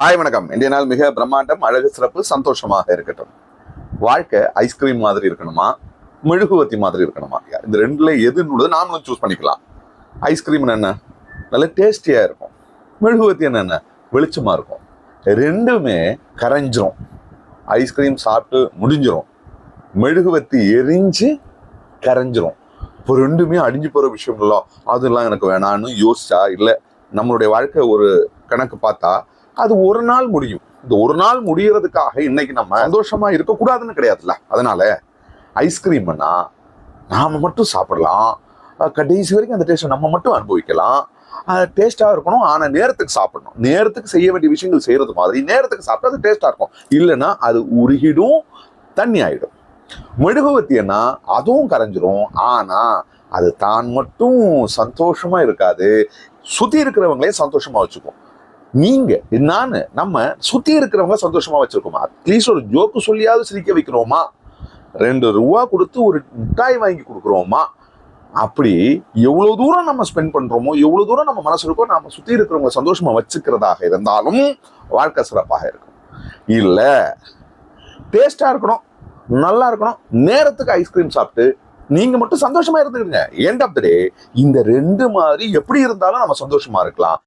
Hi வணக்கம். இன்றைய நாள் மிக பிரம்மாண்டம், அழகு, சிறப்பு, சந்தோஷமாக இருக்கட்டும். வாழ்க்கை ஐஸ்கிரீம் மாதிரி இருக்கணுமா, மெழுகுவத்தி மாதிரி இருக்கணுமா? இந்த ரெண்டுல எதுன்னு நாமளும் சூஸ் பண்ணிக்கலாம். ஐஸ்கிரீம் என்ன நல்ல டேஸ்டியா இருக்கும், மெழுகுவத்தி என்ன வெளிச்சமா இருக்கும். ரெண்டுமே கரைஞ்சிரும். ஐஸ்கிரீம் சாப்பிட்டு முடிஞ்சிரும், மெழுகுவத்தி எரிஞ்சு கரைஞ்சிரும். இப்போ ரெண்டுமே அடிஞ்சு போற விஷயம் இல்லை. அதெல்லாம் எனக்கு வேணான்னு யோசிச்சா இல்லை, நம்மளுடைய வாழ்க்கை ஒரு கணக்கு பார்த்தா அது ஒரு நாள் முடியும். இந்த ஒரு நாள் முடியறதுக்காக இன்னைக்கு நம்ம சந்தோஷமா இருக்கக்கூடாதுன்னு கிடையாதுல்ல. அதனால ஐஸ்கிரீம்னா நாம மட்டும் சாப்பிடலாம், கடைசி வரைக்கும் அந்த டேஸ்ட்டை நம்ம மட்டும் அனுபவிக்கலாம். டேஸ்டா இருக்கணும், ஆனா நேரத்துக்கு சாப்பிடணும். நேரத்துக்கு செய்ய வேண்டிய விஷயங்கள் செய்யறது மாதிரி நேரத்துக்கு சாப்பிட்டா அது டேஸ்டா இருக்கும். இல்லைன்னா அது உருகிடும், தண்ணி ஆயிடும். மெழுகுவத்தின்னா அதுவும் கரைஞ்சிரும், ஆனா அது தான் மட்டும் சந்தோஷமா இருக்காது, சுத்தி இருக்கிறவங்களையும் சந்தோஷமா வச்சுக்கும். நீங்க நம்ம சுத்தி இருக்கிறவங்க சந்தோஷமா வச்சிருக்கோமா? அட்லீஸ்ட் ஒரு ஜோக்கு சொல்லியாவது சிரிக்க வைக்கிறோமா? 2 ரூபா கொடுத்து ஒரு மிட்டாய் வாங்கி கொடுக்குறோமா? அப்படி எவ்வளவு தூரம் நம்ம ஸ்பெண்ட் பண்றோமோ, எவ்வளவு தூரம் நம்ம மனசு இருக்கோ, நம்ம சுத்தி இருக்கிறவங்க சந்தோஷமா வச்சுக்கிறதாக இருந்தாலும் வாழ்க்கை சிறப்பாக இருக்கும். இல்ல டேஸ்டா இருக்கணும், நல்லா இருக்கணும், நேரத்துக்கு ஐஸ்கிரீம் சாப்பிட்டு நீங்க மட்டும் சந்தோஷமா இருந்துருங்க. எண்ட் ஆஃப் த டே இந்த ரெண்டு மாதிரி எப்படி இருந்தாலும் நம்ம சந்தோஷமா இருக்கலாம்.